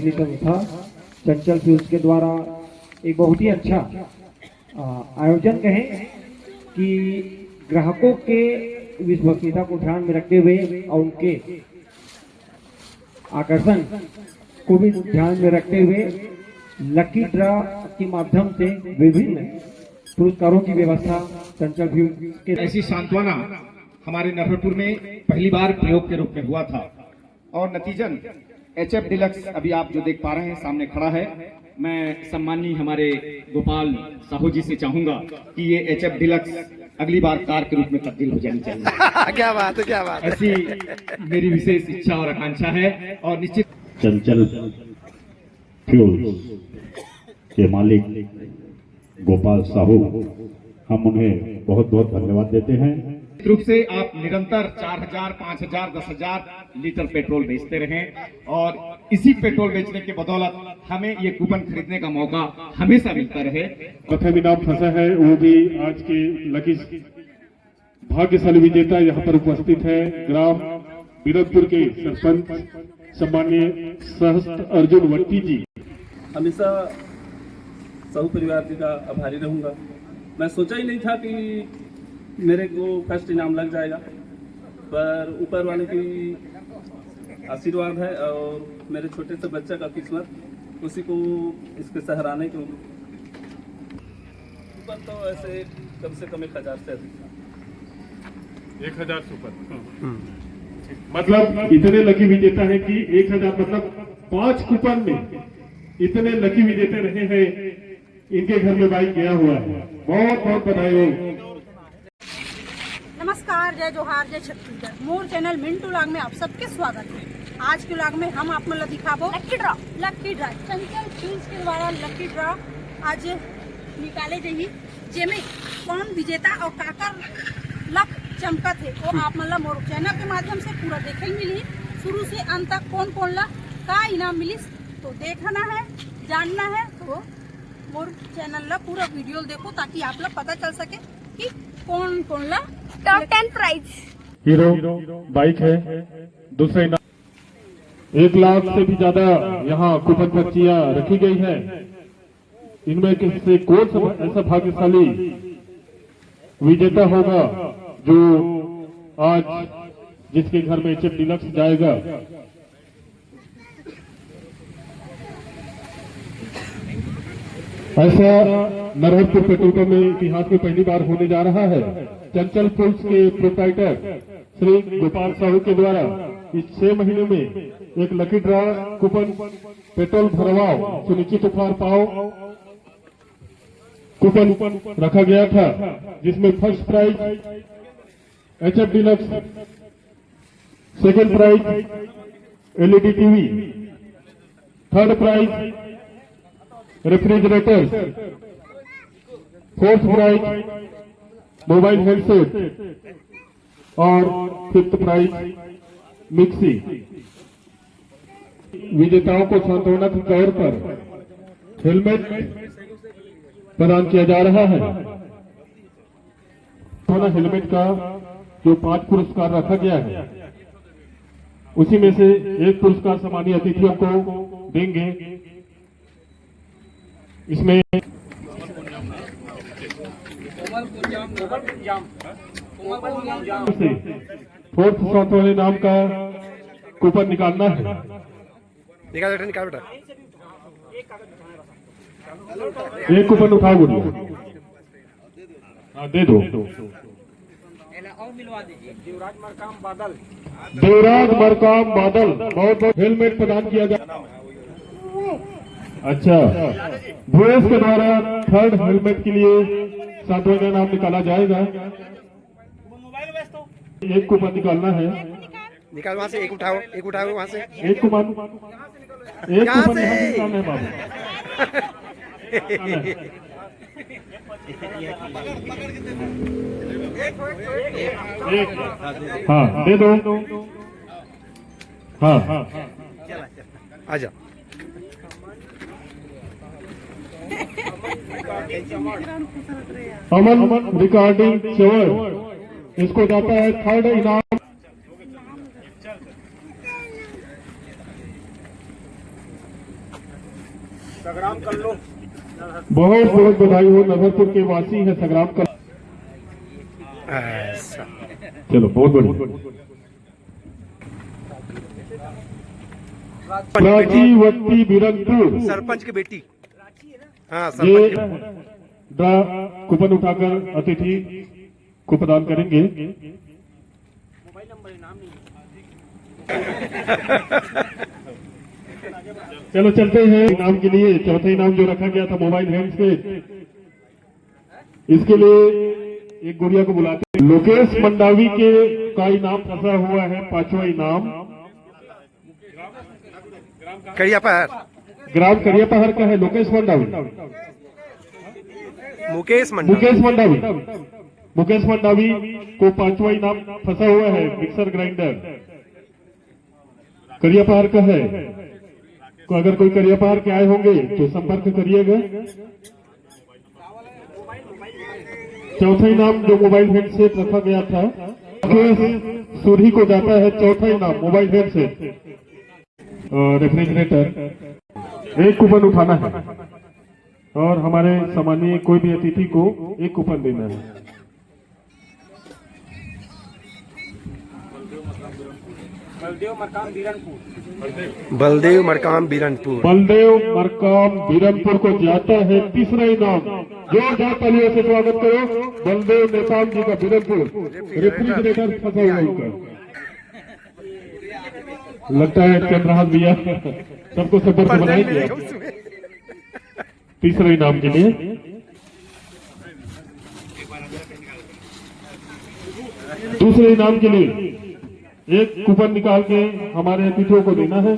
पहली संस्था चंचल फ्यूज के द्वारा एक बहुत ही अच्छा आयोजन कहें कि ग्राहकों के विश्वसनीयता को ध्यान में रखते हुए और उनके आकर्षण को भी ध्यान में रखते हुए लकी ड्रा के माध्यम से विभिन्न पुरस्कारों की व्यवस्था चंचल फ्यूज के ऐसी सांत्वना हमारे नरहरपुर में पहली बार प्रयोग के रूप में हुआ था और नतीजन HF डिलक्स अभी आप जो देख पा रहे हैं सामने खड़ा है। मैं सम्माननीय हमारे गोपाल साहू जी से चाहूंगा कि ये HF डिलक्स अगली बार कार के रूप में तब्दील हो जानी चाहिए। क्या बात है, क्या बात है। ऐसी मेरी विशेष इच्छा और आकांक्षा है और निश्चित चंचल फ्यूज के मालिक गोपाल साहू, हम उन्हें बहुत बहुत धन्यवाद देते हैं। रूप से आप निरंतर 4000, 5000, 10,000 लीटर पेट्रोल बेचते रहें और इसी पेट्रोल बेचने के बदौलत हमें ये कूपन खरीदने का मौका हमेशा मिलता रहे। प्रथम इनाम फंसा है, वो भी आज के लकी भाग्यशाली विजेता यहाँ पर उपस्थित है ग्राम बीरतपुर के सरपंच सम्माननीय सहस्त्र अर्जुन वट्टी जी। हमेशा साहू परिवार जी का आभारी रहूंगा। मैं सोचा ही नहीं था कि मेरे को फर्स्ट इनाम लग जाएगा, पर ऊपर वाले की आशीर्वाद है और मेरे छोटे से बच्चे का किस्मत उसी को इसके सहराने के ऊपर तो ऐसे कम से कम 1000 से अधिक 1000 सुपर मतलब इतने लकी विजेता है कि 1000 मतलब 5 कूपन में इतने लकी विजेता रहे हैं। इनके घर में बाइक गया हुआ है। बहुत बहुत बधाई हो। नमस्कार, जय जोहार, जय छत्तीसगढ़। मोर चैनल मिंटू लाग में आप सबके स्वागत है। आज के लाग में हम आप लोग दिखाबो लकी ड्रा चंचल फ्यूज के द्वारा लकी ड्रा आज निकाले जाही, जेमे कौन विजेता और काकर लक चमकत है वो आप मतलब मोर चैनल के माध्यम से पूरा देखे मिली। शुरू से अंत तक कौन कौन ला का इनाम मिली तो देखना है, जानना है तो मोर चैनल ला पूरा वीडियो देखो ताकि आप लोग पता चल सके कि कौन कौन ला टॉप 10 प्राइज। हीरो बाइक है। दूसरा इनाम 1 लाख से भी ज्यादा यहाँ कूपन पर्चियां रखी गई है। इनमें से कौन सा ऐसा भाग्यशाली विजेता होगा जो आज जिसके घर में HF डिलक्स जाएगा। ऐसा नरहरपुर पेट्रोल पंप में इतिहास में पहली बार होने जा रहा है। चंचल फ्यूज के प्रोप्राइटर श्री गोपाल साहू के द्वारा इस 6 महीने में एक लकी ड्रा कूपन पेट्रोल भरवाओ सुनिश्चित उपहार पाओ कूपन रखा गया था, जिसमें first prize HF deluxe, second prize LED TV, third prize refrigerator, fourth prize mobile headset और फिफ्थ प्राइज मिक्सी। विजेताओं को सांत्वना के तौर पर हेलमेट प्रदान किया जा रहा है। हेलमेट का जो 5 पुरस्कार रखा गया है उसी में से एक पुरस्कार सम्मानीय अतिथियों को देंगे। इसमें फोर्थ वाले नाम का कूपन निकालना है। निकाल बेटा। एक कूपन उठाओ गुरु। हाँ दे दो। देवराज मरकाम बादल बहुत बहुत हेलमेट प्रदान किया जाए। अच्छा, भूएस के द्वारा थर्ड हेलमेट के लिए सांत्वना नाम निकाला जाएगा। एक कूपन निकालना है। निकाल वहाँ से, एक उठाओ वहाँ से। एक कूपन यहाँ निकालना है बाबू। हाँ दे दो। हाँ आजा। अमन रिकॉर्डिंग चवर, इसको जाता है थर्ड इनाम। बहुत बहुत बधाई हो, नजरपुर के वासी है संग्राम कर। ऐसा चलो बहुत बढ़िया। प्राचीवती बिरनपुर सरपंच की बेटी। हाँ ये सरपंच ड्रा कूपन उठाकर अतिथि को प्रदान करेंगे। चलो चलते हैं इनाम के लिए। चौथा इनाम जो रखा गया था मोबाइल हैंडसेट, इसके लिए एक गुड़िया को बुलाते हैं। लोकेश मंडावी के का इनाम फंसा हुआ है। 5वां इनाम करिया पर ग्राम करियापहाड़ का है। लोकेश मंडावी, मुकेश मंडावी को 5वां इनाम फंसा हुआ है। मिक्सर ग्राइंडर करियापहाड़ का है। तो अगर कोई करियापहाड़ के आए होंगे तो संपर्क करिएगा। चौथा इनाम जो मोबाइल हेडसेट रखा गया था, सूरी को जाता है चौथा इनाम मोबाइल हेडसेट और रेफ्रिजरेटर। एक कूपन उठाना है और हमारे सामान्य कोई भी अतिथि को एक कूपन देना है। बलदेव मरकाम बीरनपुर। बलदेव मरकाम बीरनपुर को जाता है तीसरा इनाम। जोरदार तालियों से स्वागत करो बलदेव नेपाल जी का बीरनपुर। रेफ्रिजरेटर फंसा हुआ उनका, लगता है चंद्रहास भैया सबको संपर्क बनाएंगे तीसरे इनाम के लिए। दूसरे इनाम के लिए एक कूपन निकाल के हमारे अतिथियों को देना है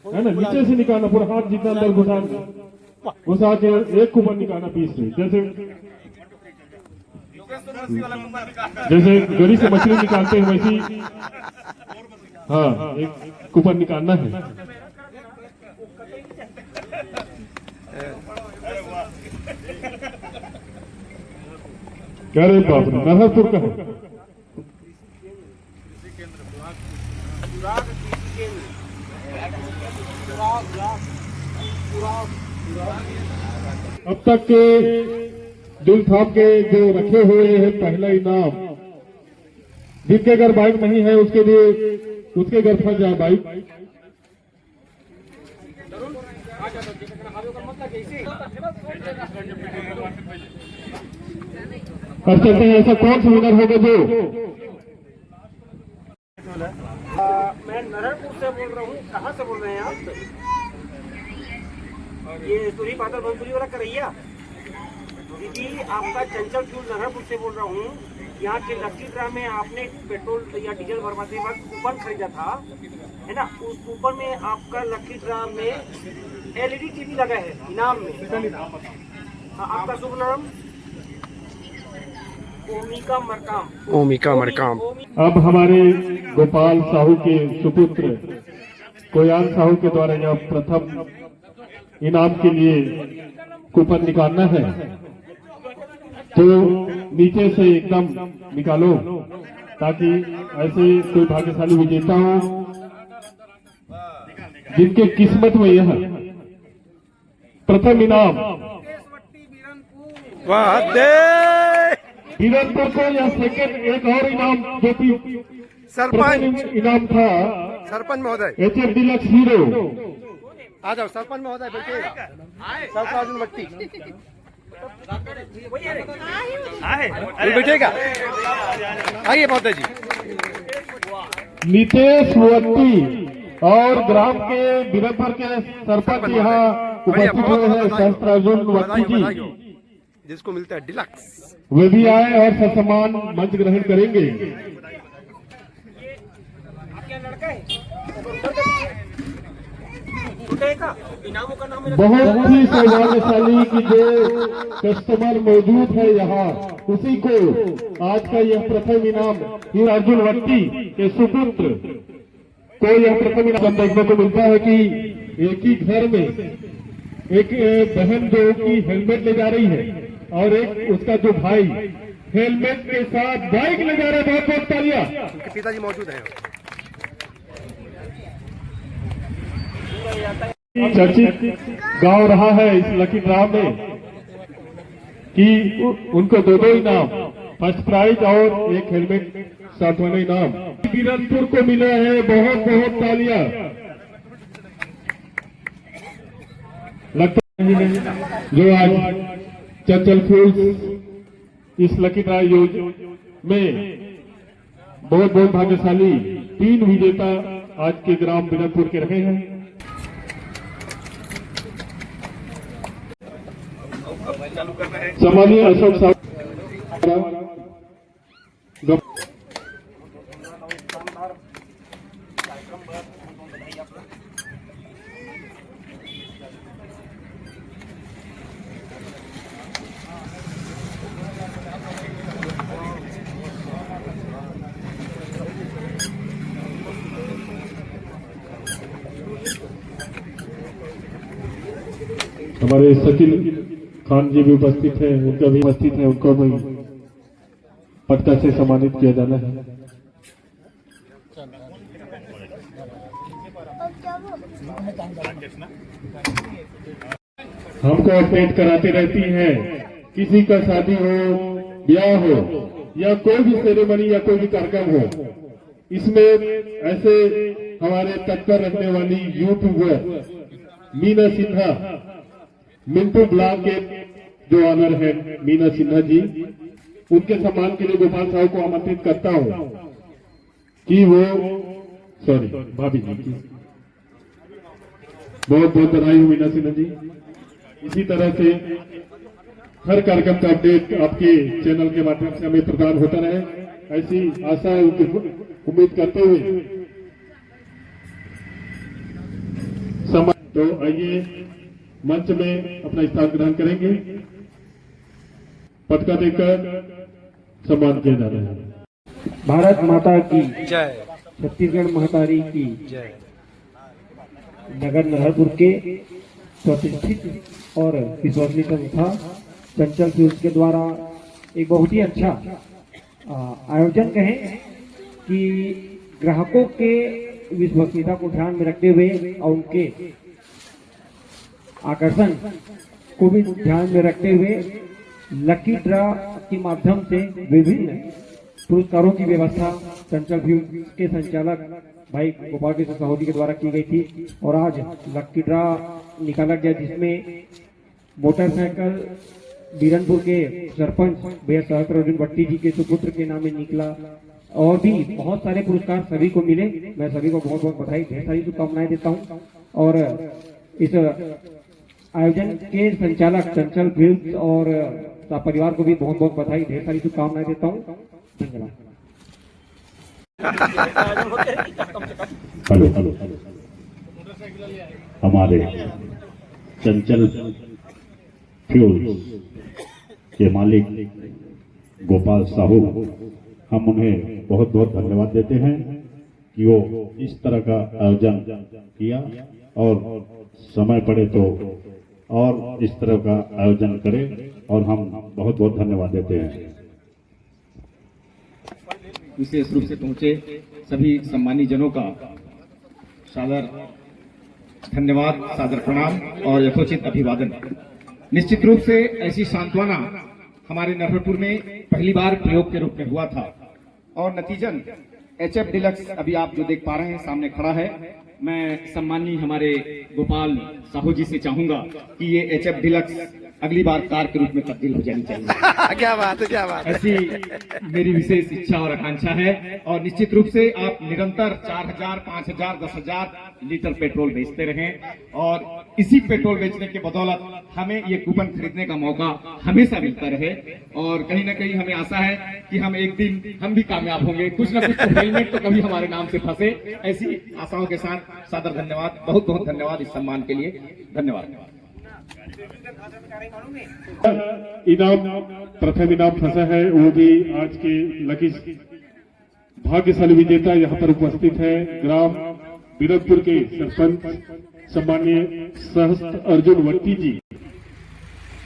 ना। नीचे से निकालना, पूरा हाथ जितना अंदर घुसा के एक कूपन निकालना पीस से। जैसे गरी से मछली निकालते हैं वैसी, हाँ एक कूपन निकालना है। क्या रे बाप रे, नरहरपुर का है। अब तक के दिल थाम के जो रखे हुए हैं पहला इनाम, जिनके घर बाइक नहीं है उसके लिए उसके घर फंस जाए बाइक। अब चलते हैं, ऐसा कौन सा विनर होगा जो मैं नरहरपुर से बोल रहा हूँ। कहाँ से बोल रहे हैं आप? ये सूरी बादल भोजपुरी वाला करैया दीदी, आपका चंचल फ्यूल नरहरपुर से बोल रहा हूँ। यहाँ के लकी ड्रा में आपने पेट्रोल या डीजल भरवाते वक्त कूपन खरीदा था, है ना? उस कूपन में आपका लकी ड्रा में LED टीवी लगा है इनाम में। हाँ, आपका शुभ नाम? ओमिका मरकाम। अब हमारे गोपाल साहू के सुपुत्र कोयान साहू के द्वारा यह प्रथम इनाम के लिए कूपन निकालना है। तो नीचे से एकदम निकालो ताकि ऐसे कोई भाग्यशाली विजेता हो जिनके किस्मत में यह प्रथम इनाम बीरनपुर को। यह सेकंड एक और इनाम जो कि सरपंच इनाम था सरपंच महोदय HF डिलक्स हीरो। आ जाओ सरपंच महोदय बैठिए। सरपंच भट्टी बैठेगा। आइए महोदय जी। नितेश वत्ती और ग्राम के बीरनपुर के सरपंच यहाँ उपस्थित हुए हैं, सहस्त्रार्जुन वत्ती जी, जिसको मिलता है डिलक्स। वे भी आए और ससम्मान मंच ग्रहण करेंगे। बहुत ही सौभाग्यशाली कि जो कस्टमर मौजूद है यहाँ, उसी को आज का यह प्रथम इनाम अर्जुन वत्ती के सुपुत्र को यह प्रथम इनाम देखने को मिलता है कि एक ही घर में एक बहन जो कि हेलमेट ले जा रही है और एक उसका जो भाई हेलमेट के साथ बाइक ले जा रहे हैं। बहुत बहुत तालियां। उनके पिताजी मौजूद हैं। चर्चित गांव रहा है इस लकी ड्रा में कि उनको दो इनाम, फर्स्ट प्राइज और एक हेलमेट सातवाना इनाम बीरनपुर को मिला है। बहुत बहुत तालियां। लगता है जो आज चंचल फ्यूल्स इस लकी ड्रा में बहुत बहुत भाग्यशाली 3 विजेता आज के ग्राम बीरनपुर के रहे हैं। सम्मानीय अशोक साहब हमारे शकील खान जी भी उपस्थित हैं, उनका भी उपस्थित है, उनको भी पदक से सम्मानित किया जाना है। हमको अपडेट कराती रहती हैं, किसी का शादी हो, ब्याह हो या कोई भी सेरेमनी या कोई भी कार्यक्रम हो, इसमें ऐसे हमारे तत्पर रखने वाली यूट्यूबर मीना सिन्हा, मिंटू ब्लॉग के जो ऑनर है मीना सिन्हा जी, उनके सम्मान के लिए गोपाल साहब को आमंत्रित करता हूं कि वो भाभी जी की बहुत बहुत बधाई हो मीना सिन्हा जी। इसी तरह से हर कार्यक्रम का अपडेट आपके चैनल के माध्यम से हमें प्रदान होता रहे, ऐसी आशा उम्मीद करते हुए तो आइए मंच में अपना स्थान ग्रहण करेंगे। पदका देकर सम्मान किया जा रहा है। भारत माता की जय। छत्तीसगढ़ महतारी की जय। नगर नरहरपुर के प्रतिष्ठित और विश्वसनीय संस्था चंचल फ्यूल्स के द्वारा एक बहुत ही अच्छा आयोजन कहें कि ग्राहकों के विश्वसनीयता को ध्यान में रखते हुए और उनके आकर्षण को भी ध्यान में रखते हुए लकी ड्रा के माध्यम से विभिन्न पुरस्कारों की व्यवस्था चंचल फ्यूल्स के संचालक भाई गोपाल कृष्ण साहू के द्वारा की गई थी। और आज लकी ड्रा निकाला गया जिसमें मोटरसाइकिल बीरनपुर के सरपंच भैया सहस्त्र अर्जुन भट्टी जी के सुपुत्र के नाम में निकला और भी बहुत सारे पुरस्कार सभी को मिले। मैं सभी को बहुत बहुत बधाई, ढेर सारी शुभकामनाएं देता हूं और इस आयोजन के संचालक चंचल फ्यूल्स और परिवार को भी बहुत बहुत बधाई, ढेर सारी शुभकामनाएं देता हूं। धन्यवाद। हेलो हमारे चंचल फ्यूल्स के मालिक गोपाल साहू, हम उन्हें बहुत बहुत धन्यवाद देते हैं कि वो इस तरह का आयोजन किया और समय पड़े तो और इस तरह का आयोजन करे और हम बहुत बहुत धन्यवाद देते हैं। विशेष रूप से पहुंचे सभी सम्मानी जनों का सादर धन्यवाद, सादर प्रणाम और यथोचित अभिवादन। निश्चित रूप से ऐसी सांत्वना हमारे नरहरपुर में पहली बार प्रयोग के रूप में हुआ था और नतीजन HF डिलक्स अभी आप जो देख पा रहे हैं सामने खड़ा है। मैं सम्मानी हमारे गोपाल साहू जी से चाहूंगा कि ये HF डिलक्स अगली बार कार के रूप में तब्दील हो जानी चाहिए। क्या बात है, क्या बात है। ऐसी मेरी विशेष इच्छा और आकांक्षा है और निश्चित रूप से आप निरंतर 4000, 5000, 10,000 लीटर पेट्रोल बेचते रहें और इसी पेट्रोल बेचने के बदौलत हमें ये कूपन खरीदने का मौका हमेशा मिलता रहे और कहीं ना कहीं हमें आशा है कि हम एक दिन हम भी कामयाब होंगे, कुछ ना कुछ तो हेलमेट तो कभी हमारे नाम से फंसे। ऐसी आशाओं के साथ सादर धन्यवाद, बहुत बहुत धन्यवाद इस सम्मान के लिए। धन्यवाद। इनाम प्रथम इनाम फंसा है, वो भी आज के लकी भाग्यशाली विजेता यहाँ पर उपस्थित है ग्राम बीरनपुर के सरपंच सम्मानीय सहस्त्र अर्जुन भट्टी जी।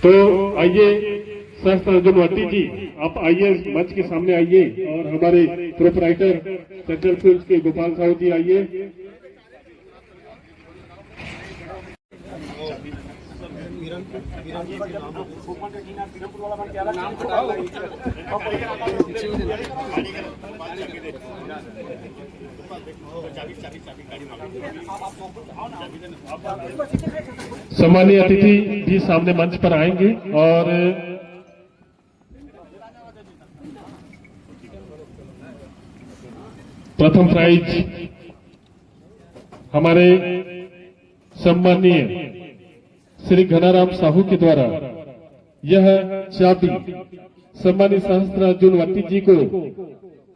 तो आइए सहस्त्र अर्जुन भट्टी जी, आप आइए मंच के सामने आइए और हमारे प्रोपराइटर चंचल फ्यूल्स के गोपाल साहू जी आइए। सम्मानीय अतिथि भी सामने मंच पर आएंगे और प्रथम प्राइज हमारे सम्मानीय श्री घनाराम साहू के द्वारा यह चाबी सम्मानीय सहस्त्रार्जुन वट्टी जी को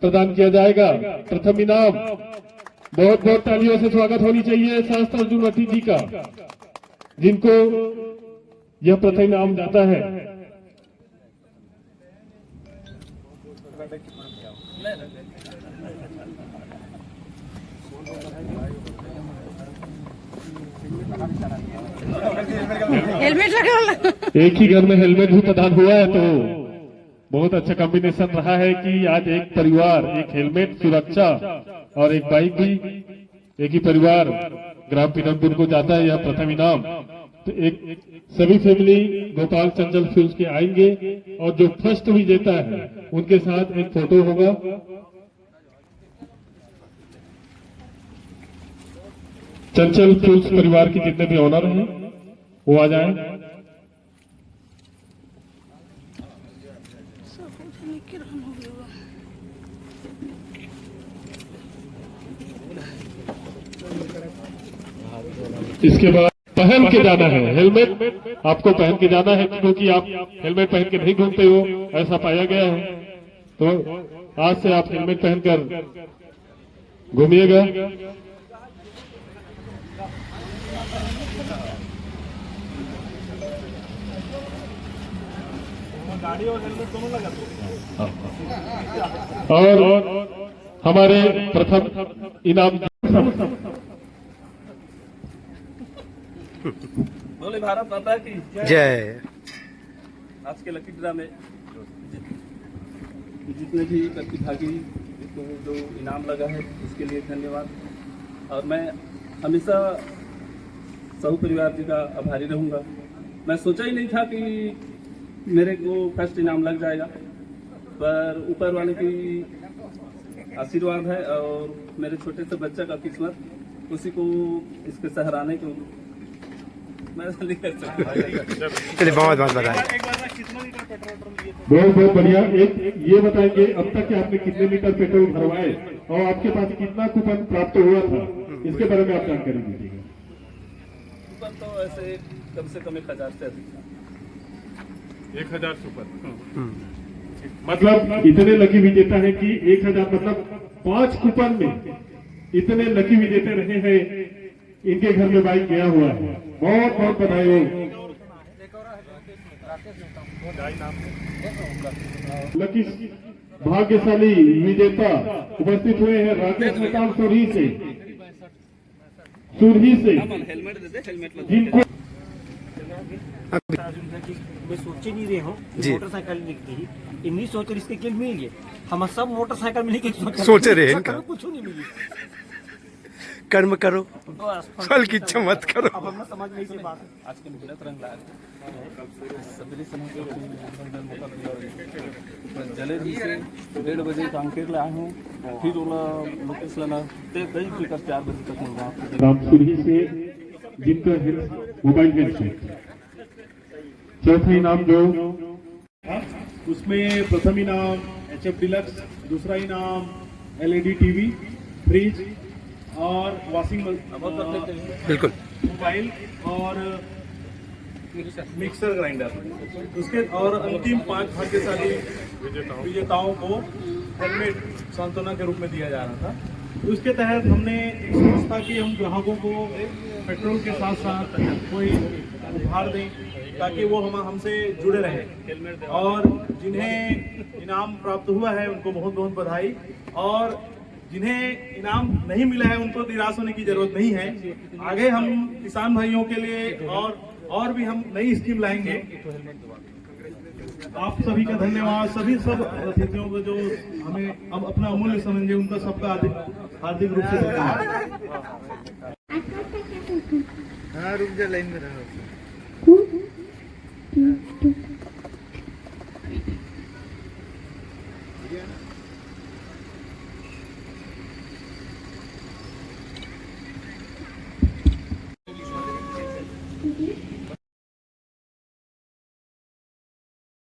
प्रदान किया जाएगा। प्रथम इनाम, बहुत बहुत तालियों से स्वागत होनी चाहिए सहस्त्रार्जुन वट्टी जी का, जिनको यह प्रथम इनाम जाता है। हेलमेट लगा। एक ही घर में हेलमेट भी प्रदान हुआ है, तो बहुत अच्छा कॉम्बिनेशन रहा है कि आज एक परिवार, एक हेलमेट सुरक्षा और एक बाइक भी एक ही परिवार ग्राम पीरमपुर को जाता है यह प्रथम इनाम। तो एक सभी फैमिली गोपाल चंचल फ्यूल्स के आएंगे और जो फर्स्ट विजेता है उनके साथ एक फोटो होगा। चंचल फ्यूल्स परिवार के जितने भी ऑनर हैं वो आ जाएं। इसके बाद पहन के जाना है हेलमेट, आपको पहन के जाना है क्योंकि आप हेलमेट पहन के नहीं घूमते हो, ऐसा पाया गया है। तो आज से आप हेलमेट पहनकर घूमिएगा। और हमारे प्रथम इनाम बोले भारत माता की जय। आज के लकी ड्रा में जितने भी प्रतिभागी को जो इनाम लगा है उसके लिए धन्यवाद। और मैं हमेशा साहू परिवार जी का आभारी रहूंगा। मैं सोचा ही नहीं था कि मेरे को फर्स्ट इनाम लग जाएगा, पर ऊपर वाले की आशीर्वाद है और मेरे छोटे से बच्चे का किस्मत, उसी को इसके सहराने को मैं नहीं कर सकता। चलिए बहुत बहुत बधाई। बहुत बहुत बढ़िया। एक ये बताएंगे अब तक कि आपने कितने लीटर पेट्रोल भरवाए और आपके पास कितना कूपन प्राप्त हुआ था, इसके बारे में आप जानकारी दीजिएगा। कूपन तो ऐसे कम से कम 1000 से अधिक था। 1000 सुपर, मतलब इतने लकी विजेता है कि 1000 मतलब 5 कूपन में इतने लकी विजेता रहे हैं। इनके घर में बाइक गया हुआ है, बहुत बहुत बधाई हो। लकी भाग्यशाली विजेता उपस्थित हुए हैं राकेश मकान सुरही से हेलमेट दे दे, हेलमेट लगा। जिनको मैं सोच ही नहीं रहे हूँ मोटरसाइकिल निकली, इन्हीं सोच रही इसके मिल गए। हम सब मोटरसाइकिल मिली के सोच रहे हैं इनका। कुछ नहीं मिली। कर्म करो, फल की इच्छा मत करो। अब हम समझ नहीं से बात। आज के मुझे रंग लाया सबरी समय जले जी से 1:30 बजे कांकेर लाया हूँ, फिर ओला लोकेश लाना ते कई फिकर 4 बजे तक मिल रहा। रामपुरी से जिनका मोबाइल हेल्थ है। चौथा इनाम जो उसमें प्रथम इनाम HF डिलक्स, दूसरा इनाम LED टीवी, फ्रिज और वॉशिंग बिल्कुल मोबाइल और मिक्सर ग्राइंडर। उसके और अंतिम 5 भाग्यशाली विजेताओं को हेलमेट सांत्वना के रूप में दिया जा रहा था। उसके तहत हमने एक सोचा कि हम ग्राहकों को पेट्रोल के साथ साथ कोई उपहार दें ताकि वो हमसे जुड़े रहें। और जिन्हें इनाम प्राप्त हुआ है उनको बहुत बहुत बधाई, और जिन्हें इनाम नहीं मिला है उनको निराश होने की जरूरत नहीं है। आगे हम किसान भाइयों के लिए और भी हम नई स्कीम लाएंगे। आप सभी का धन्यवाद। सभी सब अतिथियों को जो हमें अब अपना अमूल्य समझे उनका सबका हार्दिक रूप से धन्यवाद। हाँ, रुक जा, लाइन में रहो।